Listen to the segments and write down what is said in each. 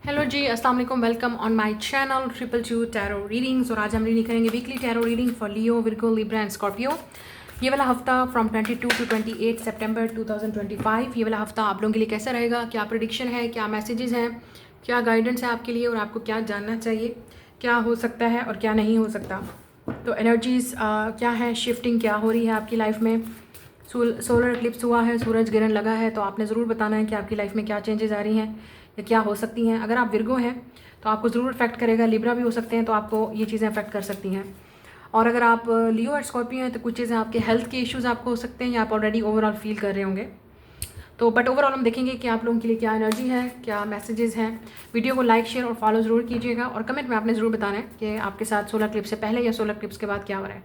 Hello जी, अस्सलाम वालेकुम। Welcome on my channel triple two tarot readings. और आज हम रीडिंग करेंगे weekly tarot reading for Leo, Virgo, Libra and Scorpio. ये वाला हफ्ता फ्रॉम 22 टू 28 सितंबर 2025। ये वाला हफ्ता आप लोगों के लिए कैसा रहेगा, क्या प्रेडिक्शन है, क्या मैसेजेस हैं, क्या गाइडेंस है आपके लिए और आपको क्या जानना चाहिए, क्या हो सकता है और क्या नहीं हो सकता। तो एनर्जीज़ क्या है, शिफ्टिंग क्या हो रही है आपकी लाइफ में। सोलर इक्लिप्स हुआ है, सूरज ग्रहण लगा है, तो आपने ज़रूर बताना है कि आपकी लाइफ में क्या चेंजेस आ रही हैं या क्या हो सकती हैं। अगर आप विर्गो हैं तो आपको ज़रूर अफेक्ट करेगा। लिब्रा भी हो सकते हैं तो आपको ये चीज़ें अफेक्ट कर सकती हैं। और अगर आप लियो और स्कॉर्पियो हैं तो कुछ चीज़ें आपके हेल्थ के इश्यूज़ आपको हो सकते हैं या आप ऑलरेडी ओवरऑल फील कर रहे होंगे। तो बट ओवरऑल हम देखेंगे कि आप लोगों के लिए क्या एनर्जी है, क्या मैसेजेस हैं। वीडियो को लाइक, शेयर और फॉलो ज़रूर कीजिएगा और कमेंट में आपने ज़रूर बताना है कि आपके साथ सोलर क्लिप से पहले या सोलर क्लिप्स के बाद क्या हो रहा है,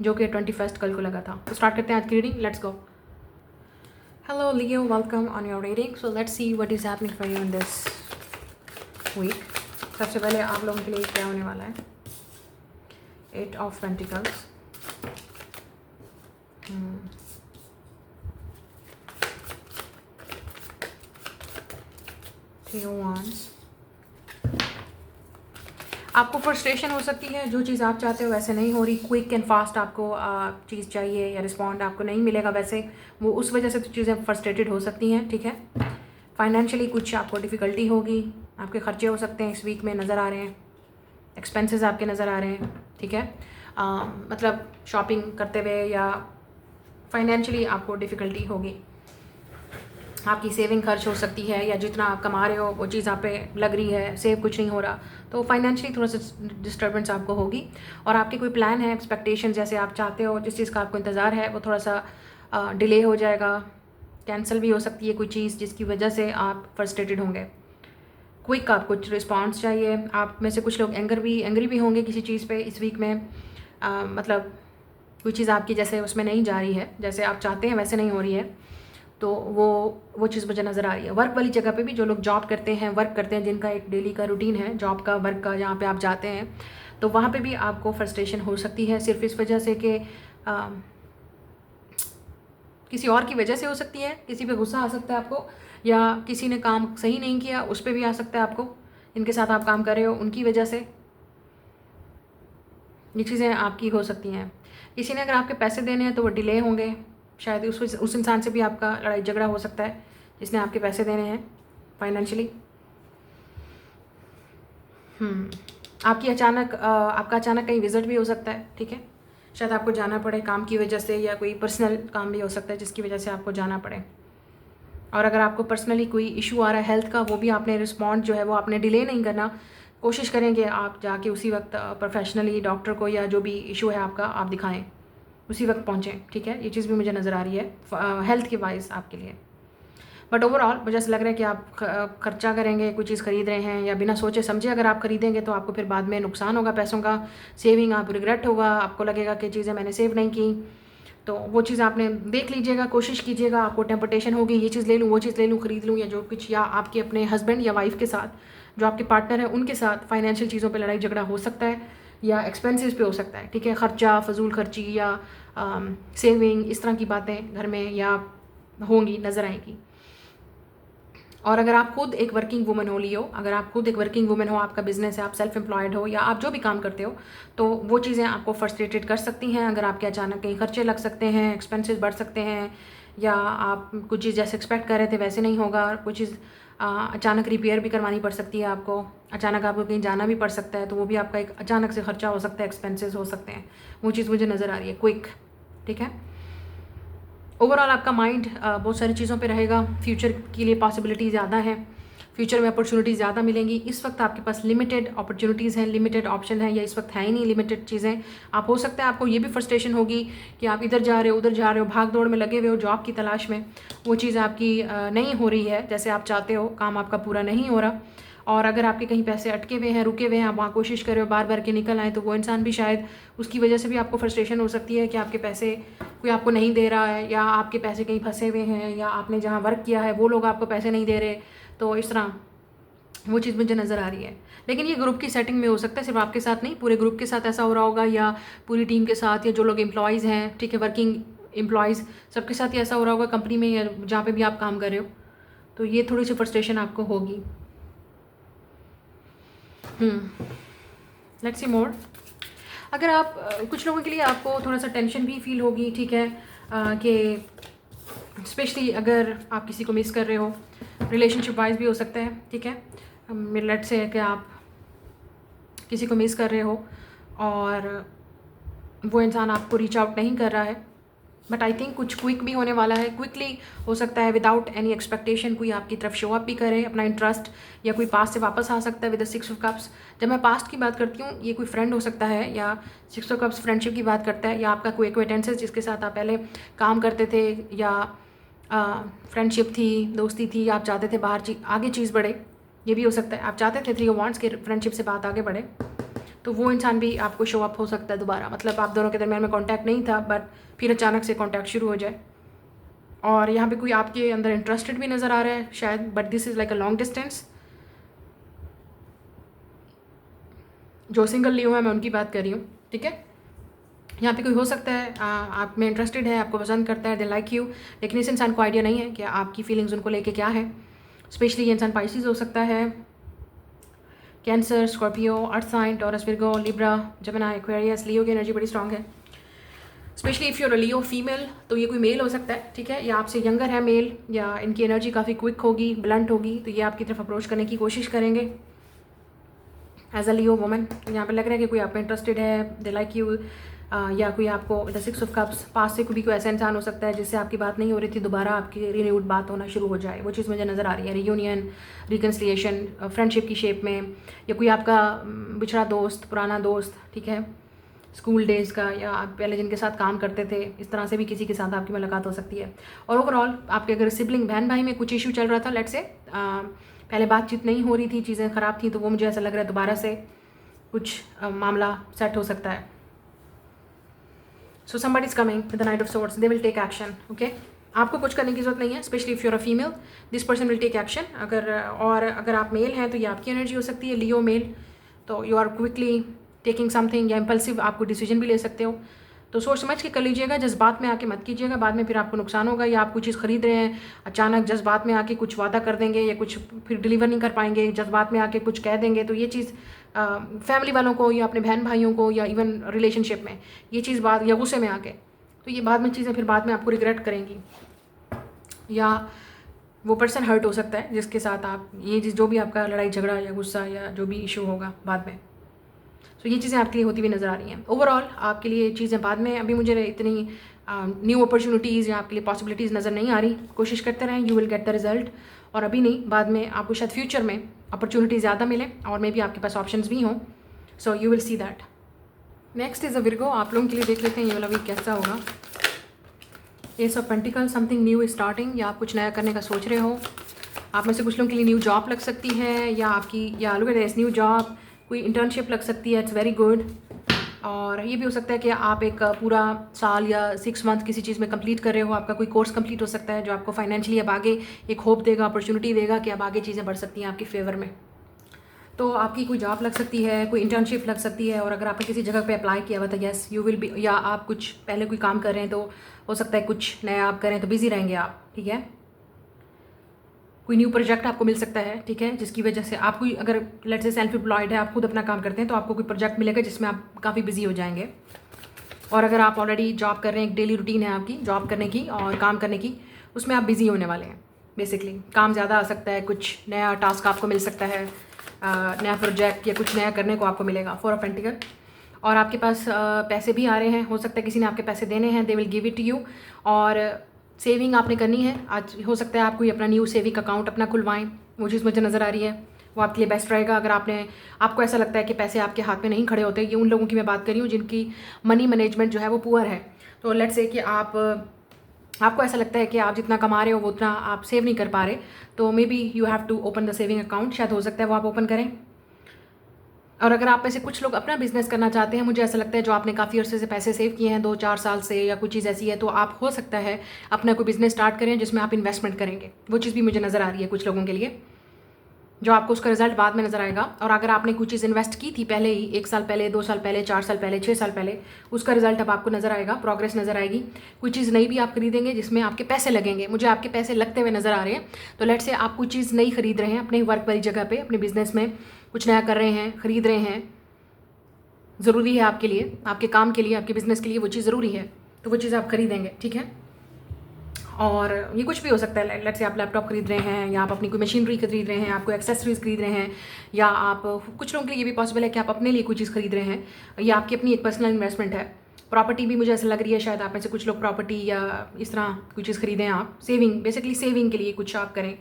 जो कि 21 कल को लगा था। तो स्टार्ट करते हैं आज की reading. Let's go. Hello Leo, welcome on your reading. So let's see what is happening for you in this week. सबसे पहले आप लोगों के लिए क्या होने वाला है। 8 of Pentacles, 3 of Wands। आपको फ्रस्ट्रेशन हो सकती है, जो चीज़ आप चाहते हो वैसे नहीं हो रही। क्विक एंड फास्ट आपको चीज़ चाहिए या रिस्पॉन्ड आपको नहीं मिलेगा वैसे, वो उस वजह से तो चीज़ें फ्रस्ट्रेटेड हो सकती हैं। ठीक है, फाइनेंशियली कुछ आपको डिफ़िकल्टी होगी, आपके खर्चे हो सकते हैं इस वीक में नज़र आ रहे हैं, एक्सपेंसेस आपके नज़र आ रहे हैं। ठीक है, मतलब शॉपिंग करते हुए या फाइनेंशियली आपको डिफ़िकल्टी होगी, आपकी सेविंग खर्च हो सकती है या जितना आप कमा रहे हो वो चीज़ आप पे लग रही है, सेव कुछ नहीं हो रहा, तो फाइनेंशियली थोड़ा सा डिस्टर्बेंस आपको होगी। और आपके कोई प्लान है, एक्सपेक्टेशन जैसे आप चाहते हो, जिस चीज़ का आपको इंतज़ार है वो थोड़ा सा डिले हो जाएगा, कैंसिल भी हो सकती है कोई चीज़ जिसकी वजह से आप फ्रस्ट्रेटेड होंगे। क्विक आपको रिस्पॉन्स चाहिए। आप में से कुछ लोग एंग्री भी होंगे किसी चीज़ पे इस वीक में। मतलब कोई चीज़ आपकी जैसे उसमें नहीं जा रही है, जैसे आप चाहते हैं वैसे नहीं हो रही है, तो वो चीज़ मुझे नज़र आ रही है। वर्क वाली जगह पे भी जो लोग जॉब करते हैं, वर्क करते हैं, जिनका एक डेली का रूटीन है जॉब का, वर्क का, जहाँ पे आप जाते हैं, तो वहाँ पे भी आपको फ्रस्ट्रेशन हो सकती है, सिर्फ इस वजह से कि किसी और की वजह से हो सकती है। किसी पे गुस्सा आ सकता है आपको, या किसी ने काम सही नहीं किया उस पर भी आ सकता है आपको, इनके साथ आप काम कर रहे हो उनकी वजह से ये चीज़ें आपकी हो सकती हैं। किसी ने अगर आपके पैसे देने हैं तो वो डिले होंगे, शायद उस इंसान से भी आपका लड़ाई झगड़ा हो सकता है जिसने आपके पैसे देने हैं फाइनेंशियली। आपका अचानक कहीं विज़िट भी हो सकता है। ठीक है, शायद आपको जाना पड़े काम की वजह से, या कोई पर्सनल काम भी हो सकता है जिसकी वजह से आपको जाना पड़े। और अगर आपको पर्सनली कोई इशू आ रहा है हेल्थ का, वो भी आपने रिस्पॉन्ड जो है वो आपने डिले नहीं करना, कोशिश करेंगे आप जाके उसी वक्त प्रोफेशनली डॉक्टर को या जो भी इशू है आपका आप दिखाएं, उसी वक्त पहुँचें। ठीक है, ये चीज़ भी मुझे नज़र आ रही है हेल्थ के वाइज आपके लिए। बट ओवरऑल मुझे ऐसा लग रहा है कि आप खर्चा करेंगे, कोई चीज़ खरीद रहे हैं या बिना सोचे समझे अगर आप खरीदेंगे तो आपको फिर बाद में नुकसान होगा पैसों का, सेविंग आप रिग्रेट होगा, आपको लगेगा कि चीज़ें मैंने सेव नहीं की। तो वो चीज़ आपने देख लीजिएगा, कोशिश कीजिएगा। आपको टेम्पटेशन होगी ये चीज़ ले लूँ, वो चीज़ ले लूँ, खरीद लूँ, या जो कुछ, या आपके अपने हस्बैंड या वाइफ के साथ, जो आपके पार्टनर है उनके साथ फाइनेंशियल चीज़ों पे लड़ाई झगड़ा हो सकता है या एक्सपेंसेस पे हो सकता है। ठीक है, खर्चा, फजूल खर्ची या सेविंग, इस तरह की बातें घर में या होंगी, नज़र आएंगी। और अगर आप खुद एक वर्किंग वुमन हो लियो, अगर आप खुद एक वर्किंग वुमन हो, आपका बिजनेस है, आप सेल्फ एम्प्लॉयड हो या आप जो भी काम करते हो, तो वो चीज़ें आपको फ्रस्ट्रेटेड कर सकती हैं। अगर आपके अचानक कहीं खर्चे लग सकते हैं, एक्सपेंसेस बढ़ सकते हैं, या आप कुछ चीज़ जैसे एक्सपेक्ट कर रहे थे वैसे नहीं होगा, कुछ चीज़ अचानक रिपेयर भी करवानी पड़ सकती है आपको, अचानक आपको कहीं जाना भी पड़ सकता है, तो वो भी आपका एक अचानक से खर्चा हो सकता है, एक्सपेंसेस हो सकते हैं। वो चीज़ मुझे नज़र आ रही है क्विक। ठीक है, ओवरऑल आपका माइंड बहुत सारी चीज़ों पे रहेगा, फ्यूचर के लिए पॉसिबिलिटी ज़्यादा है, फ्यूचर में अपॉर्चुनिटीज़ ज़्यादा मिलेंगी। इस वक्त आपके पास लिमिटेड अपॉर्चुनिटीज़ हैं, लिमिटेड ऑप्शन है, या इस वक्त है ही नहीं, लिमिटेड चीज़ें। आप हो सकता है आपको ये भी फ्रस्ट्रेशन होगी कि आप इधर जा रहे हो, उधर जा रहे हो, भाग दौड़ में लगे हुए हो जॉब की तलाश में, वो चीज़ आपकी नहीं हो रही है जैसे आप चाहते हो, काम आपका पूरा नहीं हो रहा। और अगर आपके कहीं पैसे अटके हुए हैं, रुके हुए हैं, आप वहाँ कोशिश कर रहे हो बार बार के निकल आए, तो वो इंसान भी शायद उसकी वजह से भी आपको फ्रस्ट्रेशन हो सकती है कि आपके पैसे कोई आपको नहीं दे रहा है, या आपके पैसे कहीं फंसे हुए हैं, या आपने जहाँ वर्क किया है वो लोग आपको पैसे नहीं दे रहे। तो इस तरह वो चीज़ मुझे नज़र आ रही है। लेकिन ये ग्रुप की सेटिंग में हो सकता है, सिर्फ आपके साथ नहीं, पूरे ग्रुप के साथ ऐसा हो रहा होगा, या पूरी टीम के साथ, या जो लोग एम्प्लॉयज़ हैं, ठीक है, वर्किंग एम्प्लॉयज़, सबके साथ ही ऐसा हो रहा होगा कंपनी में या जहाँ पे भी आप काम कर रहे हो। तो ये थोड़ी सी फ्रस्ट्रेशन आपको होगी। लेट्स सी मोर। अगर आप कुछ लोगों के लिए आपको थोड़ा सा टेंशन भी फील होगी, ठीक है, कि स्पेशली अगर आप किसी को मिस कर रहे हो, रिलेशनशिप वाइज भी हो सकता है, ठीक है। लेट्स से कि आप किसी को मिस कर रहे हो और वो इंसान आपको रीच आउट नहीं कर रहा है, बट आई थिंक कुछ क्विक भी होने वाला है, क्विकली हो सकता है, विदाउट एनी एक्सपेक्टेशन कोई आपकी तरफ शो अप भी करे अपना इंटरेस्ट, या कोई पास्ट से वापस आ सकता है विद द 6 ऑफ कप्स। जब मैं पास्ट की बात करती हूँ, ये कोई फ्रेंड हो सकता है, या 6 ऑफ कप्स फ्रेंडशिप की बात करता है, या आपका कोई एक्वेंटेंसेस जिसके साथ आप पहले काम करते थे, या फ्रेंडशिप थी, दोस्ती थी, आप चाहते थे बाहर आगे चीज़ बढ़े, ये भी हो सकता है। आप चाहते थे 3 ऑफ वांड्स के फ्रेंडशिप से बात आगे बढ़े, तो वो इंसान भी आपको शो अप हो सकता है दोबारा। मतलब आप दोनों के दरमियान में कांटेक्ट नहीं था, बट फिर अचानक से कांटेक्ट शुरू हो जाए, और यहाँ पे कोई आपके अंदर इंटरेस्टेड भी नज़र आ रहा है शायद, but this is like a long distance. जो सिंगल लियो है मैं उनकी बात कर रही हूँ, ठीक है। यहाँ पे कोई हो सकता है आप में इंटरेस्टेड है, आपको पसंद करता है, दे लाइक यू, लेकिन इस इंसान को आइडिया नहीं है कि आपकी फीलिंग्स उनको लेके क्या है। स्पेशली ये इंसान पाइसिस हो सकता है, Cancer, Scorpio, earth sign, Taurus, Virgo, Libra, Gemini, Aquarius. Leo की एनर्जी बड़ी स्ट्रांग है, specially if you're a Leo female, तो ये कोई मेल हो सकता है, ठीक है, या आपसे यंगर है मेल, या इनकी एनर्जी काफ़ी क्विक होगी, ब्लंट होगी, तो ये आपकी तरफ अप्रोच करने की कोशिश करेंगे एज अ लियो वुमन। यहाँ पे लग रहा है कि कोई आप पे इंटरेस्टेड है, दे लाइक यू, या कोई आपको द 6 ऑफ कप्स पास से भी कोई ऐसा इंसान हो सकता है जिससे आपकी बात नहीं हो रही थी, दोबारा आपकी रिन्यूड बात होना शुरू हो जाए, वो चीज़ मुझे नज़र आ रही है। रियूनियन, रिकन्सिलिएशन, फ्रेंडशिप की शेप में, या कोई आपका बिछड़ा दोस्त, पुराना दोस्त, ठीक है, स्कूल डेज़ का, या आप पहले जिनके साथ काम करते थे, इस तरह से भी किसी के साथ आपकी मुलाकात हो सकती है। और ओवरऑल आपके अगर सिबलिंग बहन भाई में कुछ इशू चल रहा था, लेट से पहले बातचीत नहीं हो रही थी, चीज़ें ख़राब थी, तो वो मुझे ऐसा लग रहा है दोबारा से कुछ मामला सेट हो सकता है। So somebody is coming with the knight of swords, they will take action, okay. आपको कुछ करने की जरूरत नहीं है, specially if you're a female, this person will take action. अगर आप मेल हैं तो ये आपकी एनर्जी हो सकती है, लियो मेल, तो you are quickly taking something, या इम्पल्सिव आपको डिसीजन भी ले सकते हो, तो सोच समझ के कर लीजिएगा, जज्बात में आके मत कीजिएगा, बाद में फिर आपको नुकसान होगा। या आप कुछ चीज़ खरीद रहे हैं, अचानक जज्बात में आके कुछ वादा कर देंगे, या कुछ फिर डिलीवर नहीं कर पाएंगे, जज्बात में आके कुछ कह देंगे, तो ये चीज़ फैमिली वालों को, या अपने बहन भाइयों को, या इवन रिलेशनशिप में ये चीज़ बात, या गुस्से में आके, तो ये बाद में चीज़ें फिर बाद में आपको रिग्रेट करेंगी, या वो पर्सन हर्ट हो सकता है जिसके साथ आप ये चीज़, जो भी आपका लड़ाई झगड़ा या गुस्सा या जो भी इशू होगा बाद में, तो ये चीज़ें आपके लिए होती हुई नज़र आ रही हैं। ओवरऑल आपके लिए चीज़ें बाद में, अभी मुझे इतनी न्यू अपॉर्चुनिटीज़ या आपके लिए पॉसिबिलिटीज़ नज़र नहीं आ रही। कोशिश करते रहें, you will get the result, और अभी नहीं, बाद में आपको शायद फ्यूचर में अपॉर्चुनिटी ज़्यादा मिले, और मे बी आपके पास ऑप्शंस भी हों, so you will see that. Next is a Virgo, आप लोगों के लिए देख लेते हैं ये वाला वीक कैसा होगा। S of pentacle, something new is starting, या आप कुछ नया करने का सोच रहे हो। आप में से कुछ लोगों के लिए न्यू जॉब लग सकती है, या आपकी, या look at this, new job, कोई इंटर्नशिप लग सकती है, इट्स वेरी गुड। और ये भी हो सकता है कि आप एक पूरा साल या 6 मंथ किसी चीज़ में कंप्लीट कर रहे हो, आपका कोई कोर्स कंप्लीट हो सकता है जो आपको फाइनेंशियली अब आगे एक होप देगा, अपॉर्चुनिटी देगा कि अब आगे चीज़ें बढ़ सकती हैं आपकी फेवर में। तो आपकी कोई जॉब लग सकती है, कोई इंटर्नशिप लग सकती है, और अगर आपने किसी जगह पे अप्लाई किया हुआ था, यस यू विल बी, या आप कुछ पहले कोई काम कर रहे हैं तो हो सकता है कुछ नया आप करें, तो बिजी रहेंगे आप, ठीक है। कोई न्यू प्रोजेक्ट आपको मिल सकता है, ठीक है, जिसकी वजह से आप कोई, अगर लेट्स से सेल्फ एम्प्लॉयड है, आप खुद अपना काम करते हैं, तो आपको कोई प्रोजेक्ट मिलेगा जिसमें आप काफ़ी बिजी हो जाएंगे। और अगर आप ऑलरेडी जॉब कर रहे हैं, एक डेली रूटीन है आपकी जॉब करने की और काम करने की, उसमें आप बिजी होने वाले हैं। बेसिकली काम ज़्यादा आ सकता है, कुछ नया टास्क आपको मिल सकता है, नया प्रोजेक्ट या कुछ नया करने को आपको मिलेगा। 4 ऑफ पेंटिकल, और आपके पास पैसे भी आ रहे हैं, हो सकता है किसी ने आपके पैसे देने हैं, they will give it to you. और सेविंग आपने करनी है आज, हो सकता है आप कोई अपना न्यू सेविंग अकाउंट अपना खुलवाएं, वो चीज़ मुझे नज़र आ रही है, वो आपके लिए बेस्ट रहेगा। अगर आपको ऐसा लगता है कि पैसे आपके हाथ में नहीं खड़े होते, ये उन लोगों की मैं बात कर रही हूँ जिनकी मनी मैनेजमेंट जो है वो पुअर है। तो लेट्स से कि आपको ऐसा लगता है कि आप जितना कमा रहे हो वो उतना आप सेव नहीं कर पा रहे, तो maybe you have to open the saving account, शायद हो सकता है वो आप ओपन करें। और अगर आप में से कुछ लोग अपना बिजनेस करना चाहते हैं, मुझे ऐसा लगता है जो आपने काफ़ी अर्से से पैसे सेव किए हैं 2-4 साल से, या कुछ चीज़ ऐसी है, तो आप हो सकता है अपना कोई बिजनेस स्टार्ट करें जिसमें आप इन्वेस्टमेंट करेंगे, वो चीज़ भी मुझे नज़र आ रही है कुछ लोगों के लिए। जो आपको उसका रिजल्ट बाद में नज़र आएगा। और अगर आपने कुछ चीज़ इन्वेस्ट की थी पहले ही, 1 साल पहले, 2 साल पहले, 4 साल पहले, 6 साल पहले, उसका रिजल्ट अब आपको नज़र आएगा, प्रोग्रेस नज़र आएगी। कोई चीज़ नई भी आप खरीदेंगे जिसमें आपके पैसे लगेंगे, मुझे आपके पैसे लगते हुए नज़र आ रहे हैं। तो लेट से आप कुछ चीज़ नई खरीद रहे हैं अपने वर्क वाली जगह पर, अपने बिजनेस में कुछ नया कर रहे हैं, खरीद रहे हैं, ज़रूरी है आपके लिए, आपके काम के लिए, आपके बिज़नेस के लिए वो चीज़ ज़रूरी है, तो वो चीज़ आप खरीदेंगे, ठीक है। और ये कुछ भी हो सकता है, लेट्स से आप लैपटॉप खरीद रहे हैं, या आप अपनी कोई मशीनरी खरीद रहे हैं, आप कोई एक्सेसरीज खरीद रहे हैं, या आप कुछ लोगों के लिए ये भी पॉसिबल है कि आप अपने लिए कोई चीज़ खरीद रहे हैं, या आपकी अपनी एक पर्सनल इन्वेस्टमेंट है। प्रॉपर्टी भी मुझे ऐसा लग रही है, शायद आप में से कुछ लोग प्रॉपर्टी या इस तरह कोई चीज़ खरीदें आप, सेविंग, बेसिकली सेविंग के लिए कुछ आप करें।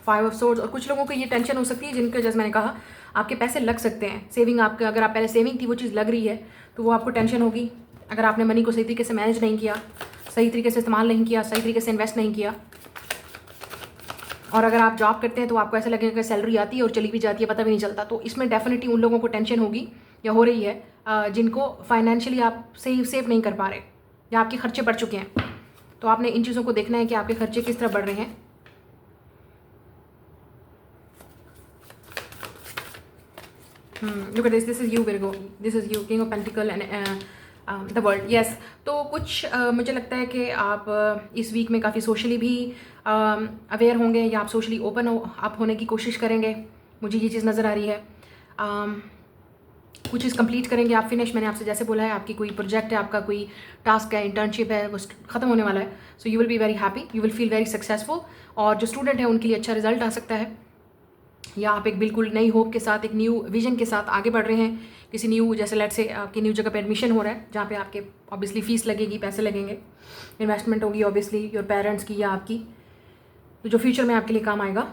5 ऑफ सोर्ड्स। और कुछ लोगों को ये टेंशन हो सकती है जिनके, जैसे मैंने कहा, आपके पैसे लग सकते हैं, सेविंग आपके, अगर आप पहले सेविंग थी वो चीज़ लग रही है तो वो आपको टेंशन होगी। अगर आपने मनी को सही तरीके से मैनेज नहीं किया, सही तरीके से इस्तेमाल नहीं किया, सही तरीके से इन्वेस्ट नहीं किया, और अगर आप जॉब करते हैं तो आपको ऐसा लगेगा कि सैलरी आती है और चली भी जाती है, पता भी नहीं चलता, तो इसमें डेफिनेटली उन लोगों को टेंशन होगी या हो रही है जिनको फाइनेंशियली आप सही सेव नहीं कर पा रहे, या आपके खर्चे बढ़ चुके हैं। तो आपने इन चीज़ों को देखना है कि आपके खर्चे किस तरह बढ़ रहे हैं। Look at this is you Virgo, this is you, King of Pentacle and the World, yes। तो कुछ मुझे लगता है कि आप इस वीक में काफ़ी सोशली भी अवेयर होंगे, या आप सोशली ओपन अप होने की कोशिश करेंगे, मुझे ये चीज़ नज़र आ रही है। कुछ चीज़ कंप्लीट करेंगे आप, फिनिश, मैंने आपसे जैसे बोला है, आपकी कोई प्रोजेक्ट है, आपका कोई टास्क है, इंटर्नशिप है, वो ख़त्म होने वाला है, so you will be very happy, you will feel very successful. और जो स्टूडेंट है उनके लिए अच्छा रिजल्ट आ सकता है, या आप एक बिल्कुल नई होप के साथ, एक न्यू विजन के साथ आगे बढ़ रहे हैं किसी न्यू, जैसे लेट से आपकी न्यू जगह पे एडमिशन हो रहा है, जहाँ पे आपके ऑब्वियसली फ़ीस लगेगी, पैसे लगेंगे, इन्वेस्टमेंट होगी ऑब्वियसली योर पेरेंट्स की या आपकी, तो जो फ्यूचर में आपके लिए काम आएगा।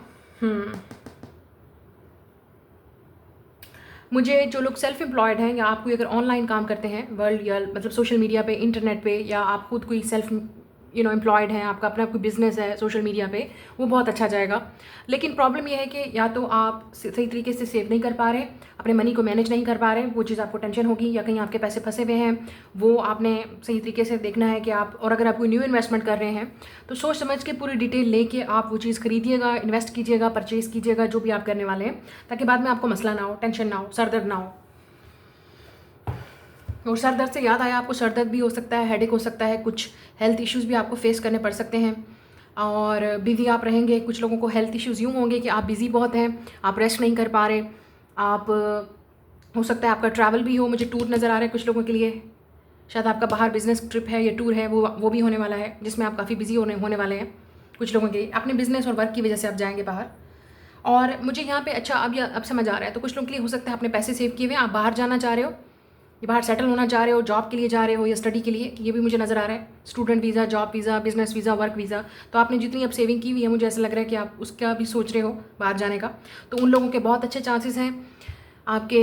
मुझे जो लोग सेल्फ एम्प्लॉयड हैं, या आप कोई अगर ऑनलाइन काम करते हैं वर्ल्ड, या मतलब सोशल मीडिया पे, इंटरनेट पे, या आप खुद कोई सेल्फ एम्प्लॉयड हैं, आपका अपना कोई बिजनेस है सोशल मीडिया पे, वो बहुत अच्छा जाएगा। लेकिन प्रॉब्लम ये है कि या तो आप सही तरीके से सेव नहीं कर पा रहे, अपने मनी को मैनेज नहीं कर पा रहे, वो चीज़ आपको टेंशन होगी, या कहीं आपके पैसे फंसे हुए हैं, वो आपने सही तरीके से देखना है कि आप, और अगर आप कोई न्यू इन्वेस्टमेंट कर रहे हैं तो सोच समझ के पूरी डिटेल लेके आप वो चीज़ खरीदिएगा, इन्वेस्ट कीजिएगा, परचेज़ कीजिएगा, जो भी आप करने वाले हैं, ताकि बाद में आपको मसला ना हो, टेंशन ना हो, सरदर्द ना हो। और सर दर्द से याद आया, आपको सर दर्द भी हो सकता है, हेडेक हो सकता है, कुछ हेल्थ इश्यूज़ भी आपको फेस करने पड़ सकते हैं, और बिज़ी आप रहेंगे। कुछ लोगों को हेल्थ इश्यूज़ यूँ होंगे कि आप बिज़ी बहुत हैं, आप रेस्ट नहीं कर पा रहे, आप, हो सकता है आपका ट्रैवल भी हो, मुझे टूर नज़र आ रहा है कुछ लोगों के लिए, शायद आपका बाहर बिज़नेस ट्रिप है या टूर है, वो भी होने वाला है, जिसमें आप काफ़ी बिज़ी होने वाले हैं। कुछ लोगों के लिए अपने बिज़नेस और वर्क की वजह से आप जाएंगे बाहर। और मुझे यहाँ पे अच्छा अब समझ आ रहा है, तो कुछ लोगों के लिए हो सकता है आपने पैसे सेव किए हुए, आप बाहर जाना चाह रहे हो, ये बाहर सेटल होना चाह रहे हो, जॉब के लिए जा रहे हो या स्टडी के लिए, ये भी मुझे नज़र आ रहा है, student visa, job visa, business visa, work visa. तो आपने जितनी अब सेविंग की हुई है, मुझे ऐसा लग रहा है कि आप उसका भी सोच रहे हो बाहर जाने का, तो उन लोगों के बहुत अच्छे चांसेस हैं आपके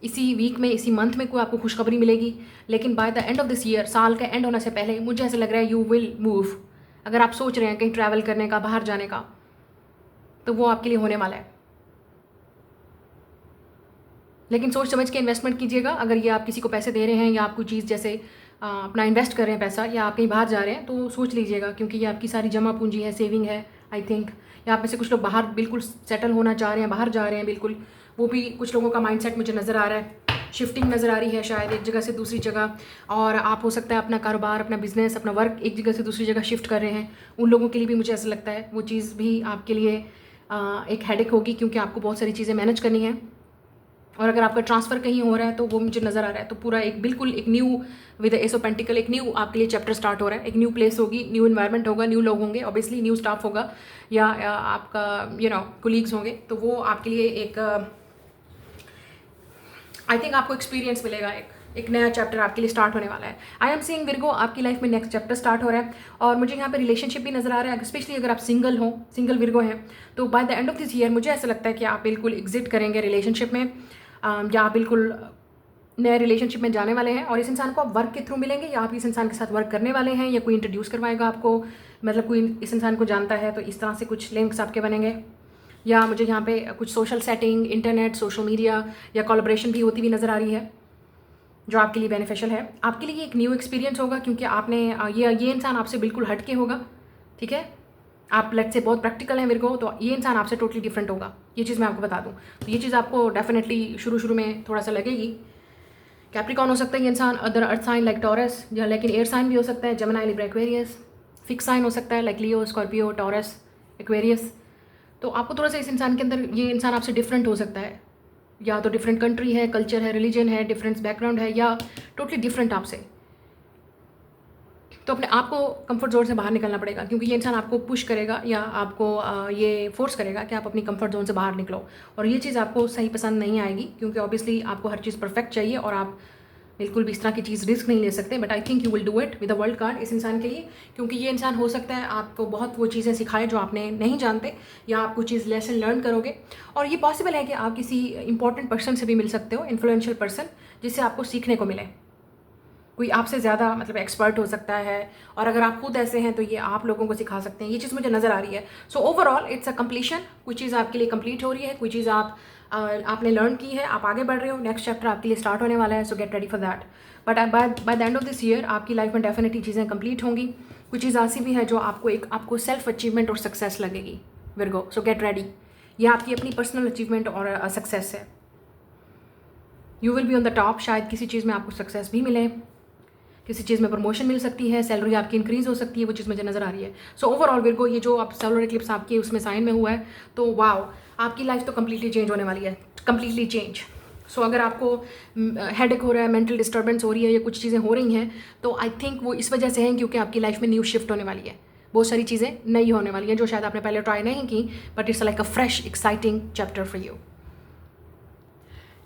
इसी वीक में, इसी मंथ में कोई आपको खुशखबरी मिलेगी। लेकिन by the end of this year, साल का एंड होने से पहले, मुझे ऐसा लग रहा है यू विल मूव। अगर आप सोच रहे हैं कहीं ट्रैवल करने का, बाहर जाने का, तो वो आपके लिए होने वाला है। लेकिन सोच समझ के इन्वेस्टमेंट कीजिएगा। अगर ये आप किसी को पैसे दे रहे हैं, या आप कोई चीज़ जैसे अपना इन्वेस्ट कर रहे हैं पैसा, या आप कहीं बाहर जा रहे हैं, तो सोच लीजिएगा, क्योंकि ये आपकी सारी जमा पूंजी है, सेविंग है, आई थिंक। या आप में से कुछ लोग बाहर बिल्कुल सेटल होना चाह रहे हैं, बाहर जा रहे हैं बिल्कुल, वो भी कुछ लोगों का माइंडसेट मुझे नज़र आ रहा है। शिफ्टिंग नज़र आ रही है शायद एक जगह से दूसरी जगह, और आप हो सकता है अपना कारोबार, अपना बिजनेस, अपना वर्क एक जगह से दूसरी जगह शिफ्ट कर रहे हैं। उन लोगों के लिए भी मुझे ऐसा लगता है वो चीज़ भी आपके लिए एक हेडेक होगी, क्योंकि आपको बहुत सारी चीज़ें मैनेज करनी है। और अगर आपका ट्रांसफ़र कहीं हो रहा है तो वो मुझे नज़र आ रहा है, तो पूरा एक बिल्कुल एक new with ace of pentacle, एक न्यू आपके लिए चैप्टर स्टार्ट हो रहा है। एक न्यू प्लेस होगी, न्यू इन्वायरमेंट होगा, न्यू लोग होंगे, ऑब्वियसली न्यू स्टाफ होगा, या आपका कोलीग्स होंगे, तो वो आपके लिए एक आई थिंक आपको एक्सपीरियंस मिलेगा, एक नया चैप्टर आपके लिए स्टार्ट होने वाला है। आई एम सीइंग विर्गो, आपकी लाइफ में नेक्स्ट चैप्टर स्टार्ट हो रहा है। और मुझे यहाँ पे रिलेशनशिप भी नज़र आ रहा है, स्पेशली अगर आप सिंगल हो, सिंगल विर्गो हैं, तो by the end of this year मुझे ऐसा लगता है कि आप बिल्कुल एग्जिट करेंगे रिलेशनशिप में, या आप बिल्कुल नए रिलेशनशिप में जाने वाले हैं। और इस इंसान को आप वर्क के थ्रू मिलेंगे, या आप इस इंसान के साथ वर्क करने वाले हैं, या कोई इंट्रोड्यूस करवाएगा आपको, मतलब कोई इस इंसान को जानता है, तो इस तरह से कुछ लिंक्स आपके बनेंगे। या मुझे यहाँ पे कुछ social setting, internet, social media या कोलैबोरेशन भी होती हुई नज़र आ रही है। जो आपके लिए बेनिफिशियल है। आपके लिए एक न्यू एक्सपीरियंस होगा क्योंकि आपने ये इंसान आपसे बिल्कुल हट के होगा, ठीक है। आप लेट से बहुत प्रैक्टिकल हैं विर्गो, तो ये इंसान आपसे टोटली डिफरेंट होगा, ये चीज़ मैं आपको बता दूँ। तो ये चीज़ आपको डेफिनेटली शुरू में थोड़ा सा लगेगी। कैप्रिकॉर्न हो सकता है ये इंसान, other earth sign like Taurus, या लेकिन एयर साइन भी हो सकता है, Gemini, Libra, Aquarius. Fix sign हो सकता है like Leo, Scorpio, Taurus, Aquarius. तो आपको थोड़ा सा इस इंसान के अंदर, ये इंसान आपसे डिफरेंट हो सकता है, या तो डिफरेंट कंट्री है, कल्चर है, रिलीजन है, डिफरेंट बैकग्राउंड है, या टोटली डिफरेंट आपसे। तो अपने आप को कंफर्ट जोन से बाहर निकलना पड़ेगा, क्योंकि ये इंसान आपको पुश करेगा या आपको ये फोर्स करेगा कि आप अपनी कंफर्ट जोन से बाहर निकलो। और ये चीज़ आपको सही पसंद नहीं आएगी, क्योंकि ऑब्वियसली आपको हर चीज़ परफेक्ट चाहिए और आप बिल्कुल भी इस तरह की चीज़ रिस्क नहीं ले सकते। But I think you will do it with the world card इस इंसान के लिए, क्योंकि ये इंसान हो सकता है आपको बहुत वो चीज़ें सिखाए जो आपने नहीं जानते, या आप कुछ चीज़ लेसन लर्न करोगे। और ये पॉसिबल है कि आप किसी इंपॉर्टेंट पर्सन से भी मिल सकते हो, इन्फ्लुएंशियल पर्सन, जिससे आपको सीखने को मिले। कोई आपसे ज़्यादा मतलब एक्सपर्ट हो सकता है, और अगर आप खुद ऐसे हैं तो ये आप लोगों को सिखा सकते हैं। ये चीज़ मुझे नज़र आ रही है। So overall it's a completion. कोई चीज़ आपके लिए कंप्लीट हो रही है, कोई चीज़ आपने लर्न की है, आप आगे बढ़ रहे हो, नेक्स्ट चैप्टर आपके लिए स्टार्ट होने वाला है। सो get ready for that. But by the end of this year आपकी लाइफ में डेफिनेटली चीज़ें कंप्लीट होंगी। कुछ चीज़ ऐसी भी है जो आपको सेल्फ अचीवमेंट और सक्सेस लगेगी विर्गो। सो गेट रेडी। ये आपकी अपनी पर्सनल अचीवमेंट और सक्सेस है। You will be on the top. शायद किसी चीज़ में आपको सक्सेस भी मिले, किसी चीज़ में प्रमोशन मिल सकती है, सैलरी आपकी इंक्रीज हो सकती है, वो चीज़ मुझे नज़र आ रही है। सो ओवरऑल विर्गो, ये जो आप सोलर इक्लिप्स आपके उसमें साइन में हुआ है, तो वाओ, आपकी लाइफ तो कम्प्लीटली चेंज होने वाली है, कम्प्लीटली चेंज। सो अगर आपको हेडेक हो रहा है, मेंटल डिस्टर्बेंस हो रही है, या कुछ चीज़ें हो रही हैं, तो आई थिंक वो इस वजह से हैं क्योंकि आपकी लाइफ में न्यू शिफ्ट होने वाली है। बहुत सारी चीज़ें नई होने वाली हैं जो शायद आपने पहले ट्राई नहीं की, but it's like a fresh exciting chapter for you.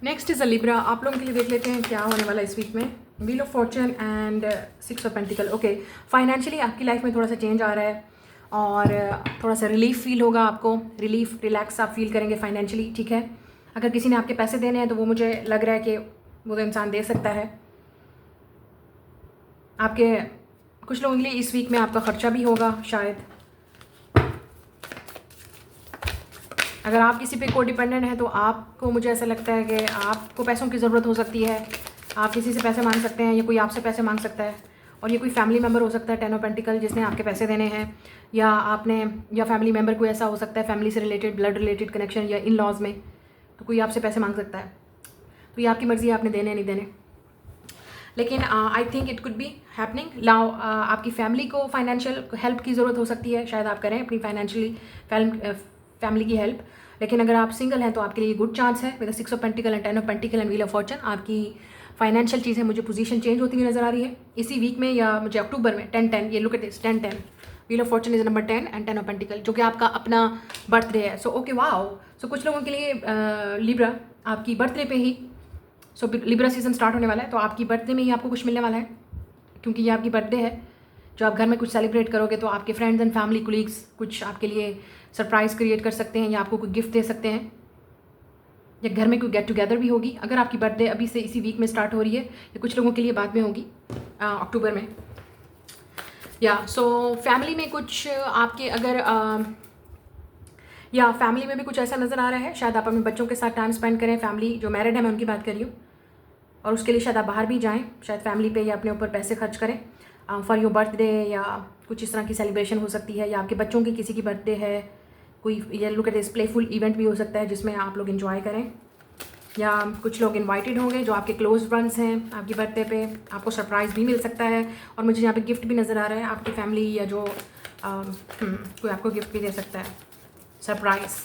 Next is a Libra. आप लोगों के लिए देख लेते हैं क्या होने वाला है इस वीक में। Wheel of Fortune and 6 of pentacle. Okay, financially आपकी लाइफ में थोड़ा सा चेंज आ रहा है, और थोड़ा सा रिलीफ फील होगा आपको, रिलैक्स आप फील करेंगे फाइनेंशियली, ठीक है। अगर किसी ने आपके पैसे देने हैं तो वो मुझे लग रहा है कि वो तो इंसान दे सकता है। आपके कुछ लोगों के लिए इस वीक में आपका खर्चा भी होगा शायद। अगर आप किसी पे को डिपेंडेंट हैं तो आपको, मुझे ऐसा लगता है कि आपको पैसों की ज़रूरत हो सकती है। आप किसी से पैसे मांग सकते हैं, या कोई आपसे पैसे मांग सकता है, और ये कोई फैमिली मेम्बर हो सकता है, 10 ऑफ पेंटिकल, जिसने आपके पैसे देने हैं, या फैमिली मेम्बर कोई ऐसा हो सकता है, फैमिली से रिलेटेड, ब्लड रिलेटेड कनेक्शन, या इन लॉज में, तो कोई आपसे पैसे मांग सकता है। तो ये आपकी मर्ज़ी है, आपने देने नहीं देने। लेकिन I think it could be happening now. आपकी फैमिली को फाइनेंशियल हेल्प की ज़रूरत हो सकती है, शायद आप करें अपनी फैमिली की हेल्प। लेकिन अगर आप सिंगल हैं तो आपके लिए गुड चांस है with 6 of pentacle and 10 of pentacle and wheel of Fortune. आपकी फाइनेंशियल चीज़ें, मुझे पोजीशन चेंज होती हुई नज़र आ रही है इसी वीक में, या मुझे अक्टूबर में। 10-10, ये look at this, 10-10, wheel of Fortune is number 10 and 10 of pentacle, जो कि आपका अपना बर्थडे है। So okay, wow. सो कुछ लोगों के लिए लिब्रा आपकी बर्थडे पे ही, सो लिब्रा सीजन स्टार्ट होने वाला है, तो आपकी बर्थडे में ही आपको कुछ मिलने वाला है, क्योंकि ये आपकी बर्थडे है। जो आप घर में कुछ सेलिब्रेट करोगे तो आपके फ्रेंड्स एंड फैमिली कोलीग्स कुछ आपके लिए सरप्राइज़ क्रिएट कर सकते हैं, या आपको कोई गिफ्ट दे सकते हैं, या घर में कोई गेट टुगेदर भी होगी। अगर आपकी बर्थडे अभी से इसी वीक में स्टार्ट हो रही है, या कुछ लोगों के लिए बाद में होगी अक्टूबर में। या सो फैमिली में कुछ आपके अगर या फैमिली में भी कुछ ऐसा नज़र आ रहा है, शायद आप अपने बच्चों के साथ टाइम स्पेंड करें। फैमिली जो मैरिड है, मैं उनकी बात कर रही हूँ, और उसके लिए शायद आप बाहर भी जाएँ, शायद फैमिली पे या अपने ऊपर पैसे खर्च करें फॉर योर बर्थडे, या कुछ इस तरह की सेलिब्रेशन हो सकती है, या आपके बच्चों की किसी की बर्थडे है, कोई ये look at this playful event भी हो सकता है जिसमें आप लोग इन्जॉय करें, या कुछ लोग इनवाइटेड होंगे जो आपके क्लोज फ्रेंड्स हैं। आपकी बर्थडे पे आपको सरप्राइज़ भी मिल सकता है, और मुझे यहाँ पे गिफ्ट भी नज़र आ रहा है। आपकी फैमिली या जो कोई आपको गिफ्ट भी दे सकता है, surprise.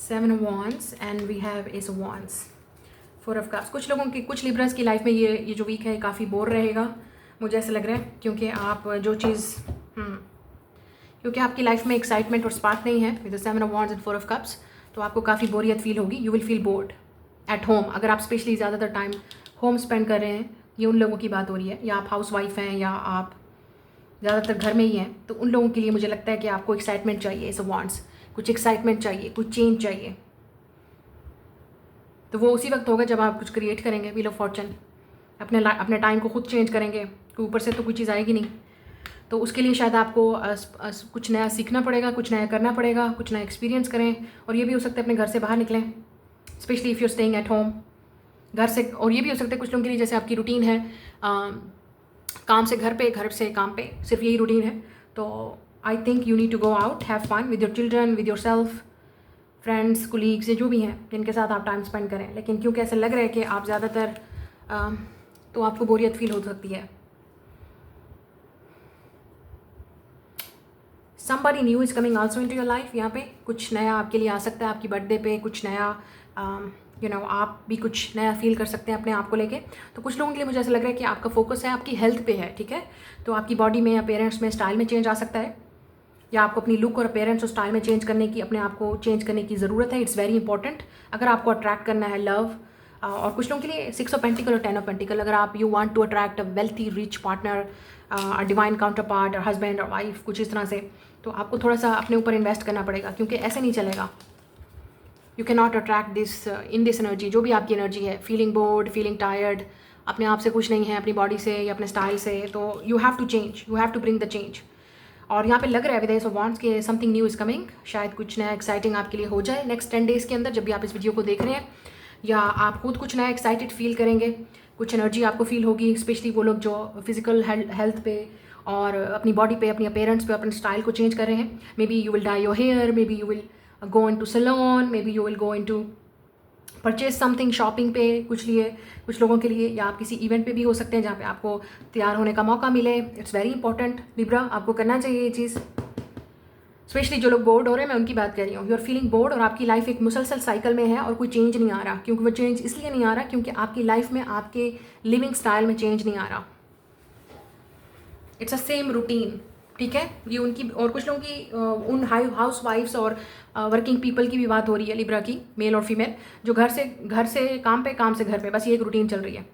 7 of wands and we have ace of wands, 4 of cups। कुछ लोगों की, कुछ लिब्रस की लाइफ में ये जो वीक है काफ़ी बोर रहेगा, मुझे ऐसा लग रहा है, क्योंकि आप जो चीज़ क्योंकि आपकी लाइफ में एक्साइटमेंट और स्पार्क नहीं है with 7 of wands and 4 of cups, तो आपको काफ़ी बोरियत फील होगी। You will feel bored at home. अगर आप स्पेशली ज़्यादातर टाइम होम स्पेंड कर रहे हैं, ये उन लोगों की बात हो रही है, या आप हाउस वाइफ हैं, या आप ज़्यादातर घर में ही हैं, तो उन लोगों के लिए मुझे लगता है कि आपको एक्साइटमेंट चाहिए। इस wands, कुछ एक्साइटमेंट चाहिए, कुछ चेंज चाहिए, तो वो उसी वक्त होगा जब आप कुछ क्रिएट करेंगे। व्हील ऑफ फॉर्चून, अपने टाइम को खुद चेंज करेंगे, कोई ऊपर से तो कोई चीज़ आएगी नहीं। तो उसके लिए शायद आपको कुछ नया सीखना पड़ेगा, कुछ नया करना पड़ेगा, कुछ नया एक्सपीरियंस करें, और ये भी हो सकता है अपने घर से बाहर निकलें, specially if you are staying at home. घर से, और ये भी हो सकता है कुछ लोगों के लिए जैसे आपकी रूटीन है काम से घर पे, घर से काम पे, सिर्फ यही रूटीन है, तो I think you need to go out, have fun with your children, with your self, friends, colleagues, जो भी हैं जिनके साथ आप टाइम स्पेंड करें। लेकिन क्योंकि ऐसा लग रहा है कि आप ज़्यादातर तो आपको बोरियत फील हो सकती है। somebody new is coming also into your life। यहाँ पे कुछ नया आपके लिए आ सकता है, आपकी बर्थडे पे कुछ नया आप भी कुछ नया फील कर सकते हैं अपने आप को लेके। तो कुछ लोगों के लिए मुझे ऐसा लग रहा है कि आपका फोकस है आपकी हेल्थ पे है, ठीक है। तो आपकी बॉडी में, अपीयरेंस में, स्टाइल में चेंज आ सकता है, या आपको अपनी लुक और अपीयरेंस और स्टाइल में चेंज करने की, अपने आप को चेंज करने की ज़रूरत है। इट्स वेरी इंपॉर्टेंट अगर आपको अट्रैक्ट करना है लव। और कुछ लोगों के लिए 6 ऑफ पेंटिकल और 10 ऑफ पेंटिकल, अगर आप you want to attract a wealthy rich partner, a divine counterpart, और हस्बैंड और वाइफ, कुछ इस तरह से, तो आपको थोड़ा सा अपने ऊपर इन्वेस्ट करना पड़ेगा, क्योंकि ऐसे नहीं चलेगा। You can not attract this in this energy, जो भी आपकी एनर्जी है, फीलिंग बोर्ड, फीलिंग टायर्ड, अपने आप से खुश नहीं है, अपनी बॉडी से या अपने स्टाइल से, तो you have to change, you have to bring the change. और यहाँ पे लग रहा है विद एस ऑफ वांड्स के समथिंग न्यू इज़ कमिंग, शायद कुछ नया एक्साइटिंग आपके लिए हो जाए नेक्स्ट 10 डेज़ के अंदर, जब भी आप इस वीडियो को देख रहे हैं, या आप खुद कुछ नया एक्साइटेड फील करेंगे, कुछ एनर्जी आपको फील होगी, स्पेशली वो लोग जो फिजिकल हेल्थ पे और अपनी बॉडी पे, अपनी अपीयरेंस पे, अपने स्टाइल को चेंज कर रहे हैं। Maybe you will dye your hair, maybe you will go into salon, maybe you will go into purchase something, shopping पे कुछ लोगों के लिए, या आप किसी इवेंट पे भी हो सकते हैं जहाँ पे आपको तैयार होने का मौका मिले। इट्स वेरी इंपॉर्टेंट लिब्रा, आपको करना चाहिए ये चीज़। स्पेशली जो लोग बोर्ड हो रहे हैं, मैं उनकी बात कर रही हूँ। यू आर फीलिंग बोर्ड और आपकी लाइफ एक मुसलसल साइकिल में है और कोई चेंज नहीं आ रहा, क्योंकि वो चेंज इसलिए नहीं आ रहा क्योंकि आपकी लाइफ में, आपके लिविंग स्टाइल में चेंज नहीं आ रहा। इट्स अ सेम रूटीन, ठीक है। ये उनकी और कुछ लोगों की उन हाउस वाइफ्स और वर्किंग पीपल की भी बात हो रही है लिब्रा की, मेल और फीमेल, जो घर से काम पे, काम से घर पे, बस ये एक रूटीन चल रही है।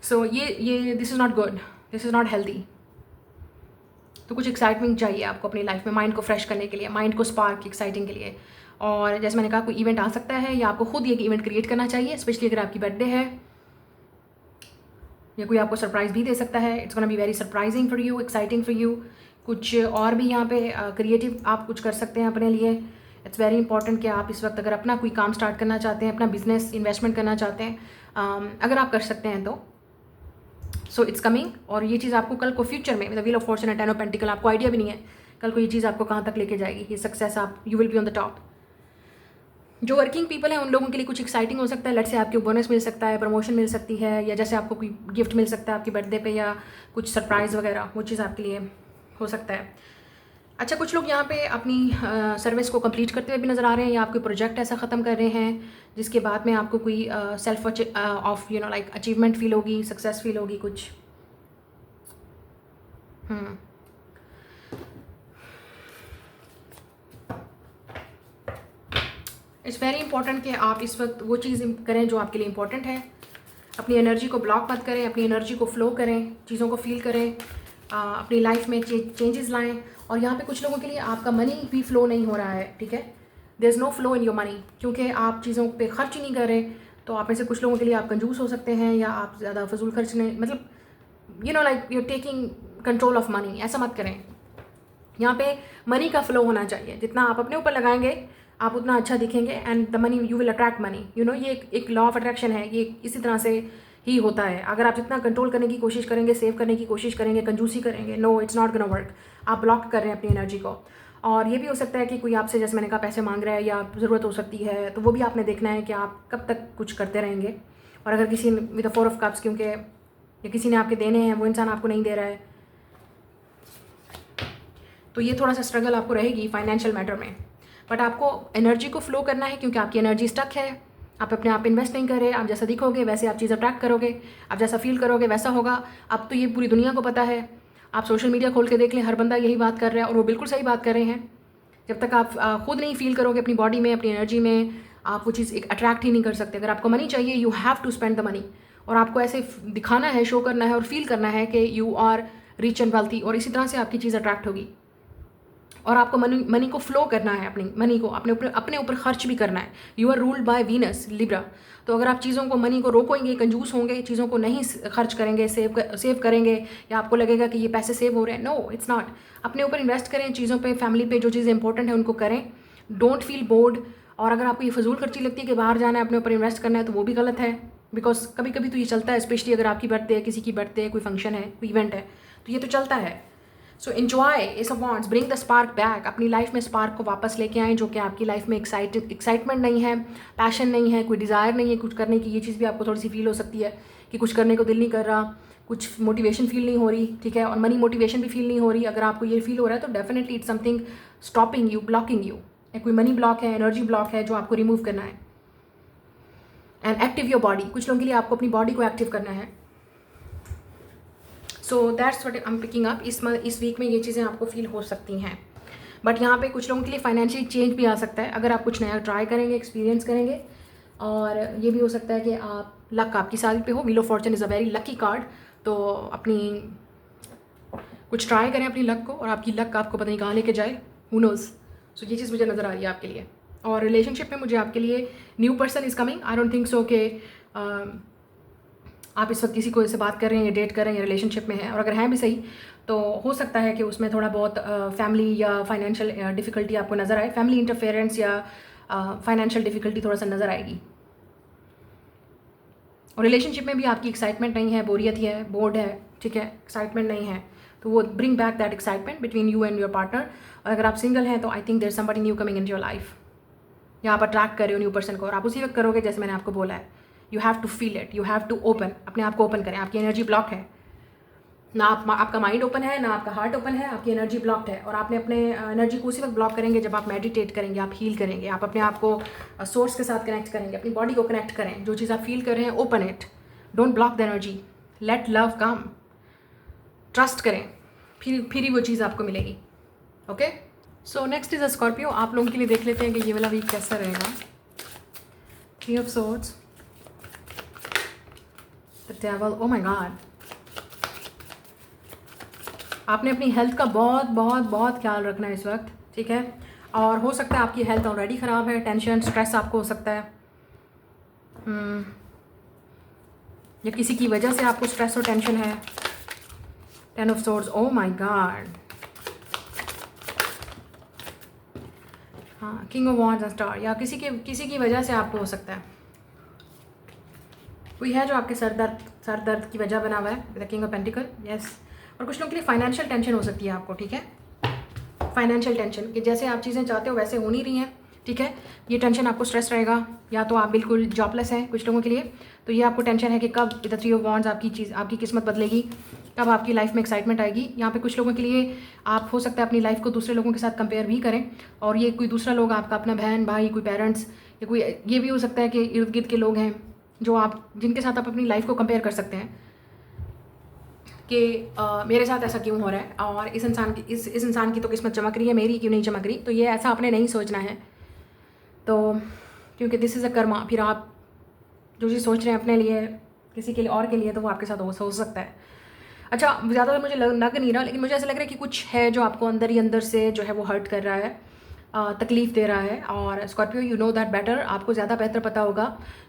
सो ये this is not good, this is not healthy. तो कुछ एक्साइटमेंट चाहिए आपको अपनी लाइफ में, माइंड को फ्रेश करने के लिए, माइंड को स्पार्क एक्साइटिंग के लिए। और जैसे मैंने कहा, कोई इवेंट आ सकता है, या आपको खुद एक इवेंट क्रिएट करना चाहिए, स्पेशली अगर आपकी बर्थडे है, या कोई आपको सरप्राइज़ भी दे सकता है। It's gonna be very surprising for you, exciting for you. कुछ और भी यहाँ पे क्रिएटिव आप कुछ कर सकते हैं अपने लिए। इट्स वेरी इंपॉर्टेंट कि आप इस वक्त अगर अपना कोई काम स्टार्ट करना चाहते हैं, अपना बिजनेस इन्वेस्टमेंट करना चाहते हैं, अगर आप कर सकते हैं तो सो इट्स कमिंग। और ये चीज़ आपको कल को फ्यूचर में, the wheel of Fortune and 10 of pentacle, आपको आइडिया भी नहीं है कल को ये चीज़ आपको कहाँ तक लेके जाएगी, ये सक्सेस, आप you will be on the top. जो वर्किंग पीपल हैं उन लोगों के लिए कुछ एक्साइटिंग हो सकता है। लेट से आपको बोनस मिल सकता है, प्रमोशन मिल सकती है, या जैसे आपको कोई गिफ्ट मिल सकता है आपकी बर्थडे पे, या कुछ सरप्राइज़ वगैरह, वो चीज़ आपके लिए हो सकता है। अच्छा, कुछ लोग यहाँ पे अपनी सर्विस को कंप्लीट करते हुए भी नज़र आ रहे हैं, या आप कोई प्रोजेक्ट ऐसा ख़त्म कर रहे हैं जिसके बाद में आपको कोई self of like achievement feel होगी, सक्सेस फील होगी कुछ। इट्स वेरी इंपॉर्टेंट कि आप इस वक्त वो चीज़ करें जो आपके लिए इंपॉर्टेंट है। अपनी एनर्जी को ब्लॉक मत करें, अपनी एनर्जी को फ्लो करें, चीज़ों को फील करें, अपनी लाइफ में चेंजेस लाएं। और यहाँ पे कुछ लोगों के लिए आपका मनी भी फ्लो नहीं हो रहा है, ठीक है। There is no flow in your money, क्योंकि आप चीज़ों पे खर्च ही नहीं कर रहे। तो आप में से कुछ लोगों के लिए आप कंजूस हो सकते हैं, या आप ज़्यादा फजूल खर्च नहीं, मतलब like you taking control of money. ऐसा मत करें। यहाँ पे मनी का फ्लो होना चाहिए, जितना आप अपने ऊपर लगाएंगे आप उतना अच्छा दिखेंगे, and the money you will attract money. ये एक लॉ ऑफ अट्रैक्शन है, ये इसी तरह से ही होता है। अगर आप जितना कंट्रोल करने की कोशिश करेंगे, सेव करने की कोशिश करेंगे, कंजूसी करेंगे, no, it's not gonna work. आप ब्लॉक कर रहे हैं अपनी एनर्जी को। और ये भी हो सकता है कि कोई आपसे, जैसे मैंने कहा, पैसे मांग रहा है या ज़रूरत हो सकती है, तो वो भी आपने देखना है कि आप कब तक कुछ करते रहेंगे। और अगर किसी विद द 4 ऑफ कप्स, क्योंकि या किसी ने आपके देने हैं, वो इंसान आपको नहीं दे रहा है, तो ये थोड़ा सा स्ट्रगल आपको रहेगी फाइनेंशियल मैटर में। बट आपको एनर्जी को फ्लो करना है, क्योंकि आपकी एनर्जी स्टक है, आप अपने आप इन्वेस्ट नहीं कर रहे। आप जैसा दिखोगे वैसे आप चीज़ अट्रैक्ट करोगे, आप जैसा फील करोगे वैसा होगा। अब तो ये पूरी दुनिया को पता है, आप सोशल मीडिया खोल के देख लें, हर बंदा यही बात कर रहा है, और वो बिल्कुल सही बात कर रहे हैं। जब तक आप खुद नहीं फील करोगे अपनी बॉडी में, अपनी एनर्जी में, आप वो चीज़ एक अट्रैक्ट ही नहीं कर सकते। अगर आपको मनी चाहिए, you have to spend the money, और आपको ऐसे दिखाना है, शो करना है और फील करना है कि you are rich and wealthy, और इसी तरह से आपकी चीज़ अट्रैक्ट होगी। और आपको मनी को फ्लो करना है, अपनी मनी को अपने ऊपर खर्च भी करना है। You are ruled by Venus Libra. तो अगर आप चीज़ों को, मनी को रोकेंगे, कंजूस होंगे, चीज़ों को नहीं खर्च करेंगे, सेव करेंगे, या आपको लगेगा कि ये पैसे सेव हो रहे हैं, नो, इट्स नॉट। अपने ऊपर इन्वेस्ट करें, चीज़ों पे, फैमिली पे, जो चीज़ें इंपॉर्टेंट है उनको करें। डोंट फील बोर्ड, और अगर आपको ये फजूल खर्ची लगती है कि बाहर जाना है, अपने ऊपर इन्वेस्ट करना है, तो वो भी गलत है। बिकॉज कभी कभी तो ये चलता है, स्पेशली अगर आपकी बर्थडे है, किसी की बर्थडे है, कोई फंक्शन है, कोई इवेंट है, तो ये तो चलता है। So enjoy S of wants, bring the spark back. अपनी लाइफ में स्पार्क को वापस लेके आएँ, जो कि आपकी लाइफ में एक्साइटमेंट नहीं है, पैशन नहीं है, कोई डिज़ायर नहीं है कुछ करने की। ये चीज़ भी आपको थोड़ी सी फील हो सकती है कि कुछ करने को दिल नहीं कर रहा, कुछ मोटिवेशन फील नहीं हो रही, ठीक है, और मनी मोटिवेशन भी फील नहीं हो रही। अगर आपको ये फील हो रहा है तो definitely it's something stopping you, blocking you. कोई मनी ब्लॉक है, एनर्जी ब्लॉक है, जो आपको रिमूव करना है। एंड एक्टिव योर बॉडी, कुछ लोगों के लिए आपको अपनी बॉडी को एक्टिव करना है। So that's what I am picking up. इस वीक में ये चीज़ें आपको फील हो सकती हैं। बट यहाँ पे कुछ लोगों के लिए फाइनेंशियल चेंज भी आ सकता है अगर आप कुछ नया ट्राई करेंगे, एक्सपीरियंस करेंगे। और ये भी हो सकता है कि आप लक आपकी साइड पे हो। Wheel of Fortune is a very lucky card. तो अपनी कुछ ट्राई करें अपनी लक को, और आपकी लक आपको पता नहीं कहाँ लेके जाए, हू नोज़। सो ये चीज़ मुझे नज़र आ रही है आपके लिए। और रिलेशनशिप में मुझे आपके लिए new person is coming. I don't think so कि आप इस वक्त किसी को इससे बात कर रहे हैं या डेट कर रहे हैं या रिलेशनशिप में हैं, और अगर हैं भी सही तो हो सकता है कि उसमें थोड़ा बहुत फैमिली या फाइनेंशियल डिफ़िकल्टी आपको नज़र आए, फैमिली इंटरफेरेंस या फाइनेंशियल डिफ़िकल्टी थोड़ा सा नज़र आएगी। और रिलेशनशिप में भी आपकी एक्साइटमेंट नहीं है, बोरियत ही है, बोर्ड है, ठीक है, एक्साइटमेंट नहीं है, तो वो bring back that excitement between you and your partner. और अगर आप सिंगल हैं तो I think there somebody new coming in your life. या आप अट्रैक्ट कर रहे हो न्यू पर्सन को, और आप उसी वक्त करोगे जैसे मैंने आपको बोला है। You have to feel it, you have to open, अपने आप को ओपन करें। आपकी एनर्जी ब्लॉक है ना, आपका माइंड ओपन है ना आपका हार्ट ओपन है, आपकी एनर्जी ब्लॉक्ड है। और आपने अपने एनर्जी को उसी वक्त ब्लॉक करेंगे जब आप मेडिटेट करेंगे, आप हील करेंगे, आप अपने आप को सोर्स के साथ कनेक्ट करेंगे, अपनी बॉडी को कनेक्ट करें। जो चीज़ आप फील कर रहे हैं, open it, don't block the energy, let love come, trust करें, फिर ही वो चीज़ आपको मिलेगी। Okay, so next is a Scorpio. आप लोगों के लिए देख लेते हैं कि ये वाला वीक कैसा रहेगा। Three of swords, the devil, oh my God. आपने अपनी हेल्थ का बहुत बहुत बहुत ख्याल रखना है इस वक्त, ठीक है। और हो सकता है आपकी हेल्थ ऑलरेडी ख़राब है, टेंशन स्ट्रेस आपको हो सकता है, या किसी की वजह से आपको स्ट्रेस और टेंशन है। Ten of swords, oh my god. हाँ, king of wands and star, या किसी की वजह से आपको हो सकता है, कोई है जो आपके सर दर्द की वजह बना हुआ है, with the king of pentacle, yes. और कुछ लोगों के लिए फाइनेंशियल टेंशन हो सकती है आपको, ठीक है, फाइनेंशियल टेंशन कि जैसे आप चीज़ें चाहते हो वैसे हो नहीं रही हैं, ठीक है। ये टेंशन आपको स्ट्रेस रहेगा, या तो आप बिल्कुल जॉबलेस हैं कुछ लोगों के लिए, तो ये आपको टेंशन है कि कब with the three of wands आपकी किस्मत बदलेगी, कब आपकी लाइफ में एक्साइटमेंट आएगी। यहाँ पे कुछ लोगों के लिए आप हो सकता है अपनी लाइफ को दूसरे लोगों के साथ कंपेयर भी करें, और ये कोई दूसरा लोग आपका अपना बहन भाई, कोई पेरेंट्स, या कोई ये भी हो सकता है कि इर्द गिर्द के लोग हैं जो जिनके साथ आप अपनी लाइफ को कंपेयर कर सकते हैं कि मेरे साथ ऐसा क्यों हो रहा है, और इस इंसान की तो किस्मत चमक रही है, मेरी क्यों नहीं चमक रही। तो ये ऐसा आपने नहीं सोचना है, तो क्योंकि दिस इज़ अ कर्मा। फिर आप जो चीज़ सोच रहे हैं अपने लिए, किसी के लिए और के लिए, तो वो आपके साथ हो सकता है। अच्छा, ज़्यादा मुझे लग नहीं रहा, लेकिन मुझे ऐसा लग रहा है कि कुछ है जो आपको अंदर ही अंदर से जो है वो हर्ट कर रहा है, तकलीफ़ दे रहा है। और Scorpio, you know that better, आपको ज़्यादा बेहतर पता होगा।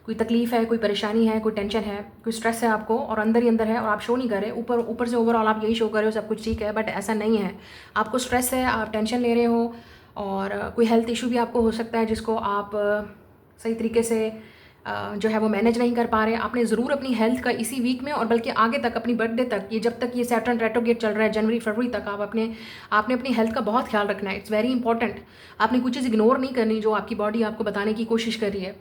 कोई तकलीफ़ है, कोई परेशानी है, कोई टेंशन है, कोई स्ट्रेस है आपको, और अंदर ही अंदर है, और आप शो नहीं कर रहे। ऊपर से ओवरऑल आप यही शो कर रहे हो, सब कुछ ठीक है, बट ऐसा नहीं है। आपको स्ट्रेस है, आप टेंशन ले रहे हो, और कोई हेल्थ इशू भी आपको हो सकता है जिसको आप सही तरीके से जो है वो मैनेज नहीं कर पा रहे। आपने ज़रूर अपनी हेल्थ का इसी वीक में, और बल्कि आगे तक अपनी बर्थडे तक, ये जब तक ये सैटर्न रेट्रोगेट चल रहा है जनवरी फरवरी तक, आपने अपनी हेल्थ का बहुत ख्याल रखना है। It's very important. आपने कुछ चीज़ इग्नोर नहीं करनी जो आपकी बॉडी आपको बताने की कोशिश कर रही है,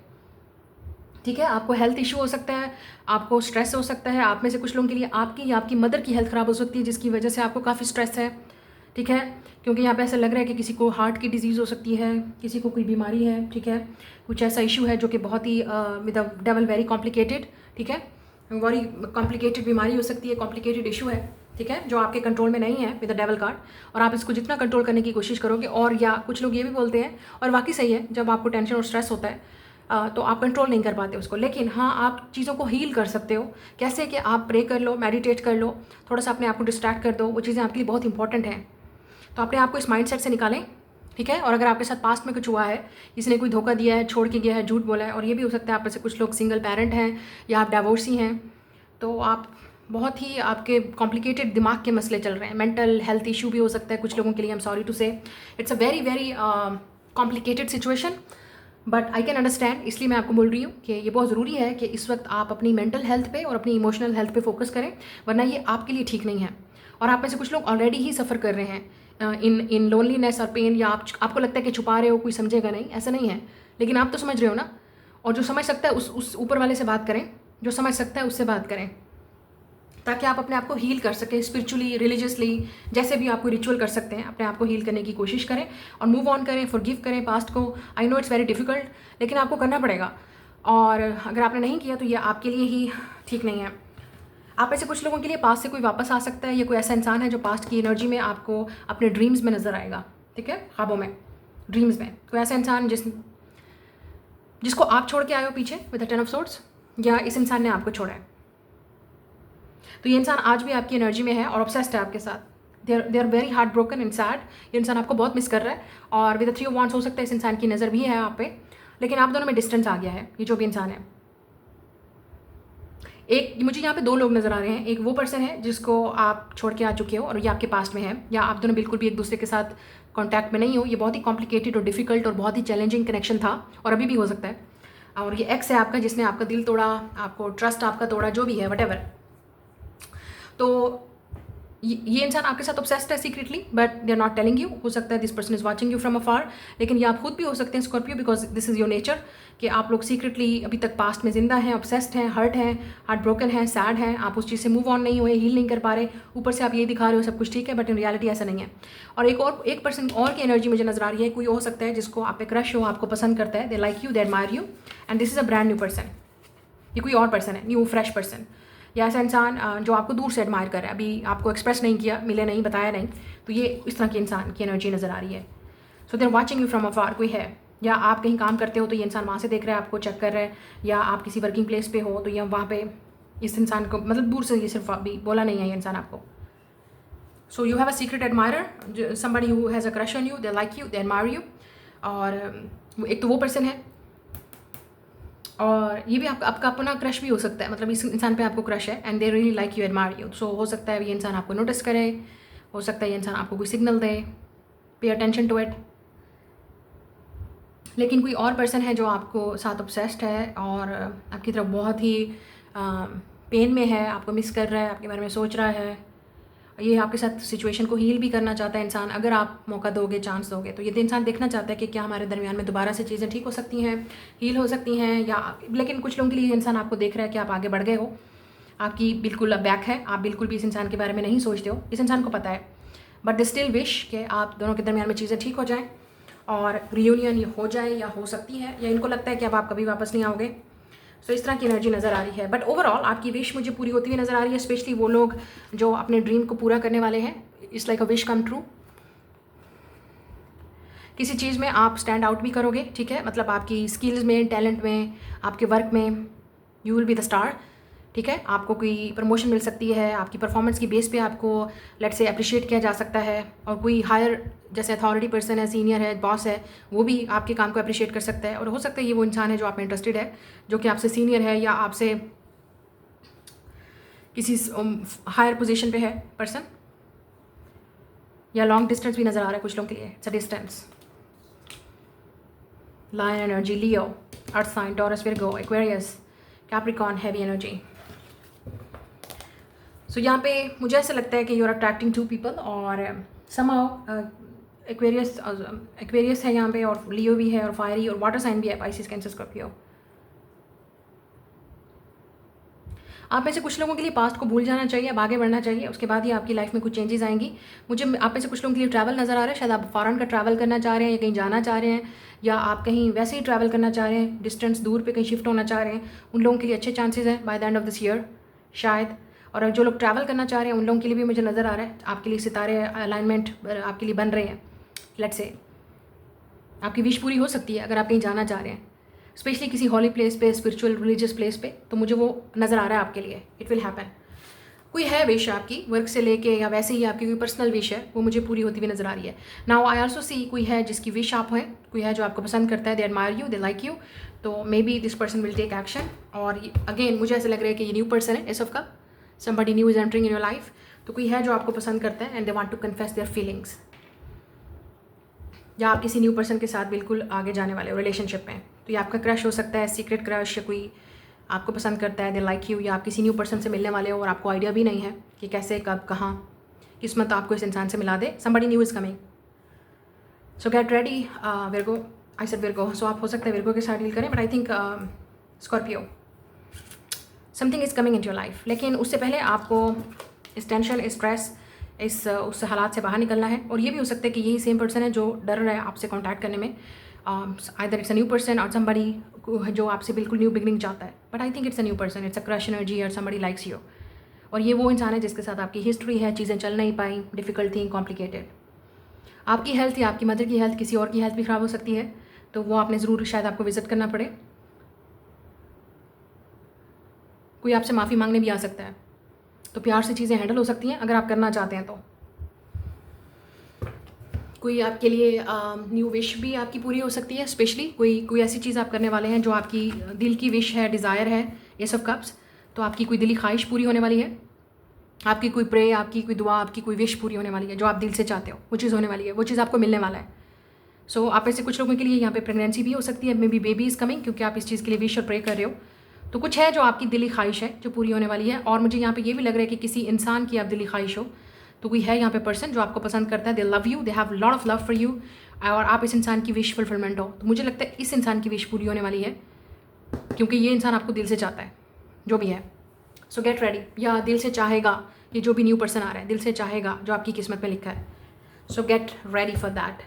ठीक है। आपको हेल्थ इशू हो सकता है, आपको स्ट्रेस हो सकता है। आप में से कुछ लोगों के लिए आपकी या आपकी मदर की हेल्थ ख़राब हो सकती है, जिसकी वजह से आपको काफ़ी स्ट्रेस है, ठीक है। क्योंकि यहाँ पे ऐसा लग रहा है कि किसी को हार्ट की डिजीज़ हो सकती है, किसी को कोई बीमारी है, ठीक है, कुछ ऐसा इशू है जो कि बहुत ही with the devil very complicated, ठीक है, वेरी कॉम्प्लिकेटेड बीमारी हो सकती है, कॉम्प्लिकेटेड इशू है, ठीक है, जो आपके कंट्रोल में नहीं है विद द डेवल कार्ड। और आप इसको जितना कंट्रोल करने की कोशिश करोगे, और या कुछ लोग ये भी बोलते हैं, और वाकई सही है, जब आपको टेंशन और स्ट्रेस होता है तो आप कंट्रोल नहीं कर पाते उसको, लेकिन हाँ आप चीज़ों को हील कर सकते हो। कैसे कि आप प्रे कर लो, मेडिटेट कर लो, थोड़ा सा अपने आप को डिस्ट्रैक्ट कर दो, वो चीज़ें आपके लिए बहुत इंपॉर्टेंट हैं। तो अपने आप को इस माइंडसेट से निकालें, ठीक है। और अगर आपके साथ पास्ट में कुछ हुआ है, किसी ने कोई धोखा दिया है, छोड़ के गया है, झूठ बोला है, और ये भी हो सकता है आप में से कुछ लोग सिंगल पेरेंट हैं या आप डाइवोर्सी हैं, तो आप बहुत ही आपके कॉम्प्लिकेटेड दिमाग के मसले चल रहे हैं, मेंटल हेल्थ इशू भी हो सकता है कुछ लोगों के लिए। आई एम सॉरी टू से, it's a very very complicated situation, but I can understand, इसलिए मैं आपको बोल रही हूँ कि ये बहुत ज़रूरी है कि इस वक्त आप अपनी मेंटल हेल्थ पे और अपनी इमोशनल हेल्थ पे फोकस करें, वरना ये आपके लिए ठीक नहीं है। और आप में से कुछ लोग ऑलरेडी ही सफ़र कर रहे हैं इन लोनलीनेस और पेन, या आपको लगता है कि छुपा रहे हो, कोई समझेगा नहीं, ऐसा नहीं है। लेकिन आप तो समझ रहे हो ना, और जो समझ सकता है उस ऊपर वाले से बात करें, जो समझ सकता है उससे बात करें, ताकि आप अपने आप को हील कर सकें स्पिरिचुअली, रिलीजियसली, जैसे भी आपको रिचुअल कर सकते हैं, अपने आप को हील करने की कोशिश करें और मूव ऑन करें, फॉरगिव करें पास्ट को। I know it's very difficult, लेकिन आपको करना पड़ेगा, और अगर आपने नहीं किया तो ये आपके लिए ही ठीक नहीं है। आप ऐसे कुछ लोगों के लिए पास्ट से कोई वापस आ सकता है, या कोई ऐसा इंसान है जो पास्ट की एनर्जी में आपको अपने ड्रीम्स में नज़र आएगा, ठीक है, ख्वाबों में, ड्रीम्स में कोई ऐसा इंसान जिसको आप छोड़ के आए हो पीछे विद द 10 ऑफ सोर्ड्स, या इस इंसान ने आपको छोड़ा है। तो ये इंसान आज भी आपकी एनर्जी में है और ऑब्सेस्ड है आपके साथ। They are very heart broken and sad. ये इंसान आपको बहुत मिस कर रहा है, और विद द 3 ऑफ वांड्स हो सकता है इस इंसान की नज़र भी है आप पे, लेकिन आप दोनों में डिस्टेंस आ गया है। ये जो भी इंसान है, मुझे यहाँ पे 2 लोग नज़र आ रहे हैं। एक वो पर्सन है जिसको आप छोड़ के आ चुके हो और ये आपके पास्ट में है, या आप दोनों बिल्कुल भी एक दूसरे के साथ कॉन्टैक्ट में नहीं हो। ये बहुत ही कॉम्प्लिकेटेड और डिफिकल्ट और बहुत ही चैलेंजिंग कनेक्शन था, और अभी भी हो सकता है। और ये एक्स है आपका, जिसने आपका दिल तोड़ा, आपको ट्रस्ट आपका तोड़ा, जो भी है वट। तो ये इंसान आपके साथ ऑब्सेस्ड है secretly, but they are not telling you. हो सकता है this person is watching you from afar, लेकिन ये आप खुद भी हो सकते हैं Scorpio, because this is your nature, कि आप लोग सीक्रेटली अभी तक पास्ट में जिंदा हैं, ऑब्सेस्ड हैं, हार्ट ब्रोकन हैं, सैड हैं, आप उस चीज़ से मूव ऑन नहीं हुए, हील नहीं कर पा रहे। ऊपर से आप ये दिखा रहे हो सब कुछ ठीक है, बट इन रियलिटी ऐसा नहीं है। और एक पर्सन और की एनर्जी मुझे नजर आ रही है। कोई हो सकता है जिसको आप पे क्रश हो, आपको पसंद करता है, दे like you, they admire you, and this is a brand new person. ये कोई और पर्सन है, न्यू फ्रेश पर्सन, या ऐसा इंसान जो आपको दूर से एडमायर कर रहा है, अभी आपको एक्सप्रेस नहीं किया, मिले नहीं, बताया नहीं, तो ये इस तरह के इंसान की एनर्जी नज़र आ रही है। So they are watching you from afar. कोई है, या आप कहीं काम करते हो तो ये इंसान वहाँ से देख रहा है, आपको चेक कर रहा है, या आप किसी वर्किंग प्लेस पे हो तो ये वहाँ पे इस इंसान को, मतलब दूर से, ये सिर्फ अभी बोला नहीं है ये इंसान आपको। So you have a secret admirer, somebody who has a crush on you, they like you, they admire you. और एक तो वो पर्सन है, और ये भी आपका अपना क्रश भी हो सकता है, मतलब इस इंसान पे आपको क्रश है, and they really like you, admire you. So हो सकता है ये इंसान आपको नोटिस करे, हो सकता है ये इंसान आपको कोई signal they, pay attention to it. लेकिन कोई और पर्सन है जो आपको साथ ऑब्सेस्ड है, और आपकी तरफ बहुत ही पेन में है, आपको मिस कर रहा है, आपके बारे में सोच रहा है। ये आपके साथ सिचुएशन को हील भी करना चाहता है इंसान, अगर आप मौका दोगे, चांस दोगे। तो ये इंसान देखना चाहता है कि क्या हमारे दरमियान में दोबारा से चीज़ें ठीक हो सकती हैं, हील हो सकती हैं, या लेकिन कुछ लोगों के लिए ये इंसान आपको देख रहा है कि आप आगे बढ़ गए हो, आपकी बिल्कुल बैक है, आप बिल्कुल भी इस इंसान के बारे में नहीं सोचते हो। इस इंसान को पता है, बट दे स्टिल विश कि आप दोनों के दरमियान में चीज़ें ठीक हो जाएँ और रियूनियन ये हो जाए, या हो सकती है, या इनको लगता है कि अब आप कभी वापस नहीं आओगे। सो इस तरह की एनर्जी नज़र आ रही है, बट ओवरऑल आपकी विश मुझे पूरी होती हुई नज़र आ रही है। स्पेशली वो लोग जो अपने ड्रीम को पूरा करने वाले हैं, it's like a wish come true. किसी चीज़ में आप स्टैंड आउट भी करोगे, ठीक है, मतलब आपकी स्किल्स में, टैलेंट में, आपके वर्क में, you will be the star, ठीक है। आपको कोई प्रमोशन मिल सकती है, आपकी परफॉर्मेंस की बेस पे आपको लेट्स से अप्रिशिएट किया जा सकता है, और कोई हायर जैसे अथॉरिटी पर्सन है, सीनियर है, बॉस है, वो भी आपके काम को अप्रिशिएट कर सकता है। और हो सकता है ये वो इंसान है जो आप में इंटरेस्टेड है, जो कि आपसे सीनियर है, या आपसे किसी हायर पोजीशन पे है पर्सन, या लॉन्ग डिस्टेंस भी नज़र आ रहा है कुछ लोगों के लिए, it's a distance. Lion energy, Leo, earth sign, Taurus, Virgo, Aquarius, Capricorn, heavy energy. So यहाँ पे मुझे ऐसा लगता है कि यू आर अट्रैक्टिंग 2 पीपल, और समहाउ एक्वेरियस है यहाँ पे, और लियो भी है, और फायरी, और वाटर साइन भी है, पाइसिस, कैंसर, स्कॉर्पियो। आप में से कुछ लोगों के लिए पास्ट को भूल जाना चाहिए, अब आगे बढ़ना चाहिए, उसके बाद ही आपकी लाइफ में कुछ चेंजेस आएंगी। मुझे आप में से कुछ लोगों के लिए ट्रैवल नज़र आ रहा है, शायद आप फॉरेन का ट्रैवल करना चाह रहे हैं, या कहीं जाना चाह रहे हैं, या आप कहीं वैसे ही ट्रैवल करना चाह रहे हैं, डिस्टेंस दूर पे कहीं शिफ्ट होना चाह रहे हैं। उन लोगों के लिए अच्छे चांसेस हैं by the end of this year शायद। और जो लोग ट्रैवल करना चाह रहे हैं उन लोगों के लिए भी मुझे नज़र आ रहा है आपके लिए सितारे अलाइनमेंट आपके लिए बन रहे हैं। लेट्स से आपकी विश पूरी हो सकती है अगर आप कहीं जाना चाह रहे हैं, स्पेशली किसी हॉली प्लेस पे, स्पिरिचुअल रिलीजियस प्लेस पे, तो मुझे वो नज़र आ रहा है आपके लिए, इट विल हैपन। कोई है विश आपकी वर्क से लेके, या वैसे ही आपकी कोई पर्सनल विश है, वो मुझे पूरी होती हुई नज़र आ रही है। नाउ आई आल्सो सी कोई है जिसकी विश आप है, कोई है जो आपको पसंद करता है, they admire you, they like you, तो maybe this person will take action. और अगेन मुझे ऐसा लग रहा है कि ये न्यू पर्सन है, इस ऑफ का somebody new is entering in your life, तो कोई है जो आपको पसंद करता है and they want to confess their feelings, या आप किसी न्यू पर्सन के साथ बिल्कुल आगे जाने वाले हो रिलेशनशिप में, तो ये आपका क्रश हो सकता है, सीक्रेट क्रश, या कोई आपको पसंद करता है, दे लाइक यू, या आप किसी न्यू पर्सन से मिलने वाले हो और आपको आइडिया भी नहीं है कि कैसे, कब, कहाँ किस्मत आपको इस इंसान से मिला दे. Somebody new is coming. So get ready Virgo. I said Virgo. So आप हो सकता है विर्गो के साथ डील करें, but I think Scorpio, something is coming in your life. लेकिन उससे पहले आपको इस टेंशन, इस स्ट्रेस, इस उस हालात से बाहर निकलना है. और ये भी हो सकता है कि यही सेम पर्सन है जो डर रहा है आपसे कॉन्टैक्ट करने में. Either it's a new person और समबडी जो आपसे बिल्कुल न्यू बिगनिंग चाहता है. But I think it's a new person, it's a crush energy और समबडी लाइक्स यू. और ये वो इंसान है जिसके साथ आपकी हिस्ट्री है, चीज़ें चल नहीं पाई, डिफ़िकल्ट थी, कॉम्प्लिकेटेड. आपकी हेल्थ या आपकी मदर की हेल्थ, किसी और की हेल्थ भी ख़राब हो सकती है, तो वो आपने ज़रूर शायद आपको विज़िट करना पड़े. कोई आपसे माफ़ी मांगने भी आ सकता है. तो प्यार से चीज़ें हैंडल हो सकती हैं अगर आप करना चाहते हैं तो. कोई आपके लिए न्यू विश भी आपकी पूरी हो सकती है. स्पेशली कोई ऐसी चीज़ आप करने वाले हैं जो आपकी दिल की विश है, डिज़ायर है, ये सब कप्स. तो आपकी कोई दिली ख्वाहिश पूरी होने वाली है. आपकी कोई प्रे, आपकी कोई दुआ, आपकी कोई विश पूरी होने वाली है. जो आप दिल से चाहते हो वो चीज़ होने वाली है, वो चीज़ आपको मिलने वाला है. सो आप ऐसे कुछ लोगों के लिए यहाँ पे प्रेगनेंसी भी हो सकती है, may be baby is coming, क्योंकि आप इस चीज़ के लिए विश और प्रे कर रहे हो. तो कुछ है जो आपकी दिली ख्वाहिश है जो पूरी होने वाली है. और मुझे यहाँ पे ये भी लग रहा है कि किसी इंसान की आप दिली ख्वाहिश हो. तो कोई है यहाँ पे पर्सन जो आपको पसंद करता है, दे love you, they have lot of love for you, और आप इस इंसान की विश फुलफिलमेंट हो. तो मुझे लगता है इस इंसान की विश पूरी होने वाली है, क्योंकि ये इंसान आपको दिल से चाहता है, जो भी है. सो गेट रेडी. या दिल से चाहेगा, ये जो भी न्यू पर्सन आ रहा है दिल से चाहेगा जो आपकी किस्मत में लिखा है. सो गेट रेडी फॉर दैट.